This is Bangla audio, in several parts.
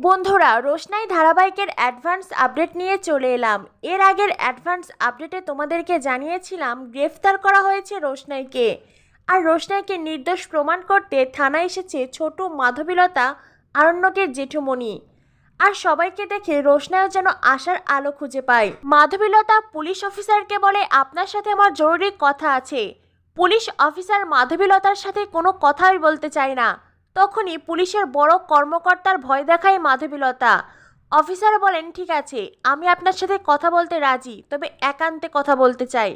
বন্ধুরা, রোশনাই ধারাবাহিকের অ্যাডভান্স আপডেট নিয়ে চলে এলাম। এর আগের অ্যাডভান্স আপডেটে তোমাদেরকে জানিয়েছিলাম গ্রেফতার করা হয়েছে রোশনাইকে। আর রোশনাইকে নির্দোষ প্রমাণ করতে থানায় এসেছে ছোট মাধবীলতা, আরণ্যকের জেঠুমণি। আর সবাইকে দেখে রোশনাইও যেন আশার আলো খুঁজে পায়। মাধবীলতা পুলিশ অফিসারকে বলে, আপনার সাথে আমার জরুরি কথা আছে। পুলিশ অফিসার মাধবীলতার সাথে কোনো কথাই বলতে চায় না। তখনই পুলিশের বড় কর্মকর্তার ভয় দেখায় মাধবীলতা। অফিসার বলেন, ঠিক আছে, আমি আপনার সাথে কথা বলতে রাজি, তবে একান্তে কথা বলতে চাই।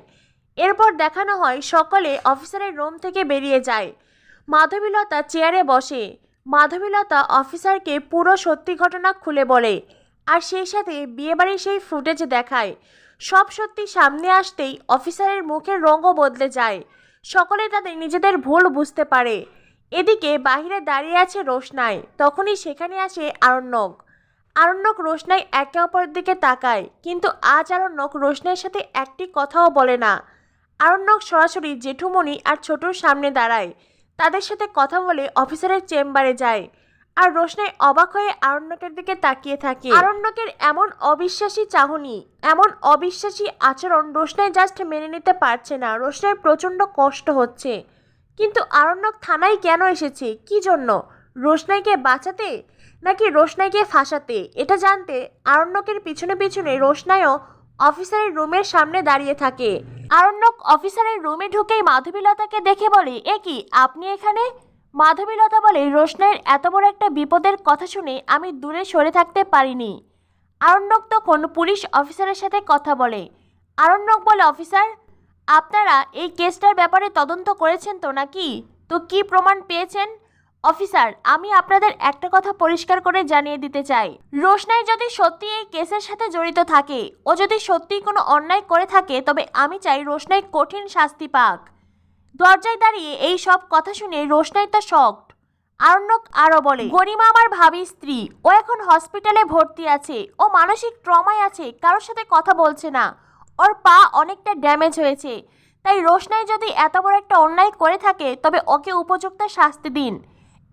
এরপর দেখানো হয় সকলে অফিসারের রুম থেকে বেরিয়ে যায়। মাধবীলতা চেয়ারে বসে। মাধবীলতা অফিসারকে পুরো সত্যি ঘটনা খুলে বলে, আর সেই সাথে বিয়েবাড়ির সেই ফুটেজ দেখায়। সব সত্যি সামনে আসতেই অফিসারের মুখের রঙও বদলে যায়। সকলে তাদের নিজেদের ভুল বুঝতে পারে। এদিকে বাহিরে দাঁড়িয়ে আছে রোশনাই। তখনই সেখানে আসে আরণ্যক। আরণ্যক রোশনাই একে অপরের দিকে তাকায়, কিন্তু আজ আরণ্যক রোশনাইয়ের সাথে একটি কথাও বলে না। আরণ্যক সরাসরি জেঠুমণি আর ছোটুর সামনে দাঁড়ায়। তাদের সাথে কথা বলে অফিসারের চেম্বারে যায়। আর রোশনাই অবাক হয়ে আরণ্যকের দিকে তাকিয়ে থাকে। আরণ্যকের এমন অবিশ্বাসী চাহনি, এমন অবিশ্বাসী আচরণ রোশনাই জাস্ট মেনে নিতে পারছে না। রোশনাইয়ের প্রচণ্ড কষ্ট হচ্ছে। কিন্তু আরণ্যক থানায় কেন এসেছে, কি জন্য? রোশনাইকে বাঁচাতে নাকি রোশনাইকে ফাঁসাতে? এটা জানতে আরণ্যকের পিছনে পিছনে রোশনাইও অফিসারের রুমের সামনে দাঁড়িয়ে থাকে। আরণ্যক অফিসারের রুমে ঢুকেই মাধবীলতাকে দেখে বলে, এ কি, আপনি এখানে? মাধবীলতা বলে, রোশনাইয়ের এত বড় একটা বিপদের কথা শুনে আমি দূরে সরে থাকতে পারিনি। আরণ্যক তখন পুলিশ অফিসারের সাথে কথা বলে। আরণ্যক বলে, অফিসার, আপনারা এই কেসটার ব্যাপারে তদন্ত করেছেন তো নাকি? তো কি প্রমাণ পেয়েছেন? অফিসার, আমি আপনাদের একটা কথা পরিষ্কার করে জানিয়ে দিতে চাই। রোশনাই যদি সত্যি এই কেসের সাথে জড়িত থাকে, ও যদি সত্যিই কোনো অন্যায় করে থাকে, তবে আমি চাই রোশনাই কঠিন শাস্তি পাক। দরজায় দাঁড়িয়ে এই সব কথা শুনে রোশনাই তো শকড। আরণ্যক আরও বলে, গরিমা আমার ভাবি স্ত্রী, ও এখন হসপিটালে ভর্তি আছে। ও মানসিক ট্রমায় আছে, কারোর সাথে কথা বলছে না। ওর পা অনেকটা ড্যামেজ হয়েছে। তাই রোশনাই যদি এত বড় একটা অন্যায় করে থাকে, তবে ওকে উপযুক্ত শাস্তি দিন।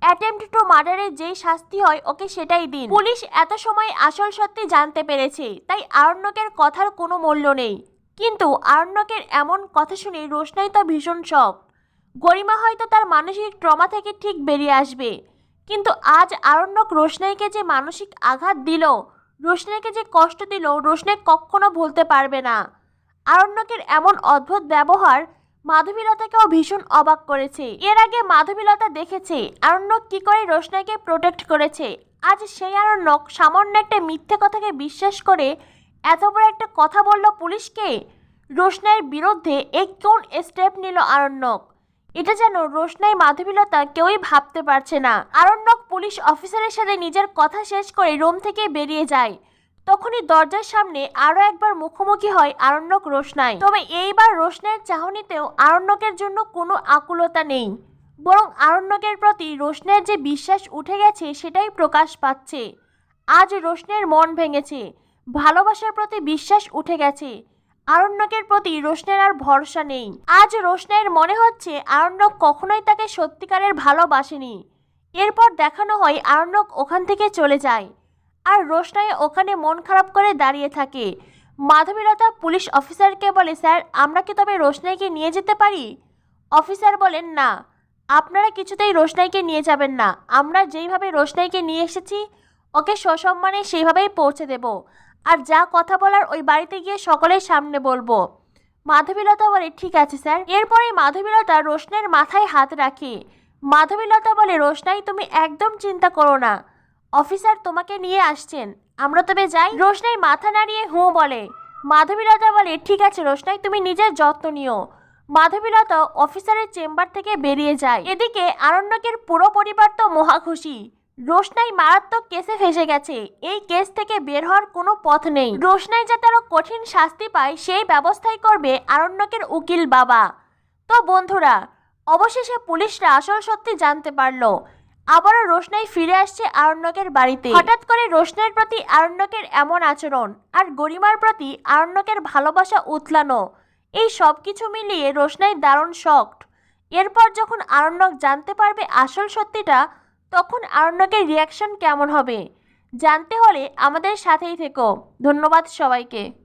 অ্যাটেম্পট টু মার্ডারের যেই শাস্তি হয়, ওকে সেটাই দিন। পুলিশ এত সময় আসল সত্যি জানতে পেরেছে, তাই আরণ্যকের কথার কোনো মূল্য নেই। কিন্তু আরণ্যকের এমন কথা শুনে রোশনাই তো ভীষণ শক। গরিমা হয়তো তার মানসিক ট্রমা থেকে ঠিক বেরিয়ে আসবে, কিন্তু আজ আরণ্যক রোশনাইকে যে মানসিক আঘাত দিল, রোশনাইকে যে কষ্ট দিল, রোশনাই কখনো ভুলতে পারবে না। আরণ্যকের এমন অদ্ভুত ব্যবহার মাধবীলতাকেও ভীষণ অবাক করেছে। এর আগে মাধবীলতা দেখেছে আরণ্যক কি করে রোশনাইকে প্রোটেক্ট করেছে। আজ সেই আরণ্যক সামান্য একটা মিথ্যে কথাকে বিশ্বাস করে এত বড় একটা কথা বলল পুলিশকে। রোশনাইয়ের বিরুদ্ধে এক কোন স্টেপ নিল আরণ্যক, এটা যেন রোশনাই মাধবীলতা কেউই ভাবতে পারছে না। আরণ্যক পুলিশ অফিসারের সাথে নিজের কথা শেষ করে রুম থেকে বেরিয়ে যায়। তখনই দরজার সামনে আরো একবার মুখোমুখি হয় আরণ্যক রোশনাই। তবে এইবার রোশনাইয়ের চাহনিতেও আরণ্যকের জন্য কোনো আকুলতা নেই, বরং আরণ্যকের প্রতি রোশনাইয়ের যে বিশ্বাস উঠে গেছে সেটাই প্রকাশ পাচ্ছে। আজ রোশনাইয়ের মন ভেঙেছে, ভালোবাসার প্রতি বিশ্বাস উঠে গেছে। আরণ্যকের প্রতি রোশনাইয়ের আর ভরসা নেই। আজ রোশনাইয়ের মনে হচ্ছে আরণ্যক কখনোই তাকে সত্যিকারের ভালোবাসেনি। এরপর দেখানো হয় আরণ্যক ওখান থেকে চলে যায়, আর রোশনাই ওখানে মন খারাপ করে দাঁড়িয়ে থাকে। মাধবীলতা পুলিশ অফিসারকে বলে, স্যার, আমরা কি তবে রোশনাইকে নিয়ে যেতে পারি? অফিসার বলেন, না, আপনারা কিছুতেই রোশনাইকে নিয়ে যাবেন না। আমরা যেইভাবে রোশনাইকে নিয়ে এসেছি, ওকে সসম্মানে সেইভাবেই পৌঁছে দেব। আর যা কথা বলার ওই বাড়িতে গিয়ে সকলের সামনে বলবো। মাধবীলতা বলে, ঠিক আছে স্যার। এরপরে মাধবীলতা রোশনাইয়ের মাথায় হাত রাখে। মাধবীলতা বলে, রোশনাই, তুমি একদম চিন্তা করো না, অফিসার তোমাকে নিয়ে আসছেন, আমরা তবে যাই। রোশনাই মাথা নাড়িয়ে হুঁ বলে। মাধবীলতা বলে, ঠিক আছে রোশনাই, তুমি নিজের যত্ন নিও। মাধবীলতা অফিসারের চেম্বার থেকে বেরিয়ে যায়। এদিকে আরণ্যকের পুরো পরিবার তো মহা খুশি। রোশনাই মারাত্মক কেসে ফেসে গেছে, এই কেস থেকে বের হওয়ার কোনো পথ নেই। রোশনাই যাতে আরো কঠিন শাস্তি পায় সেই ব্যবস্থাই করবে আরণ্যকের উকিল বাবা। তো বন্ধুরা, অবশেষে পুলিশরা আসল সত্যি জানতে পারলো। আবারও রোশনাই ফিরে আসছে আরণ্যকের বাড়িতে। হঠাৎ করে রোশনাইয়ের প্রতি আরণ্যকের এমন আচরণ, আর গরিমার প্রতি আরণ্যকের ভালোবাসা উতলানো, এই সব কিছু মিলিয়ে রোশনাই দারুণ শকড। এরপর যখন আরণ্যক জানতে পারবে আসল সত্যিটা, তখন আরণ্যকের রিয়াকশন কেমন হবে জানতে হলে আমাদের সাথেই থেকো। ধন্যবাদ সবাইকে।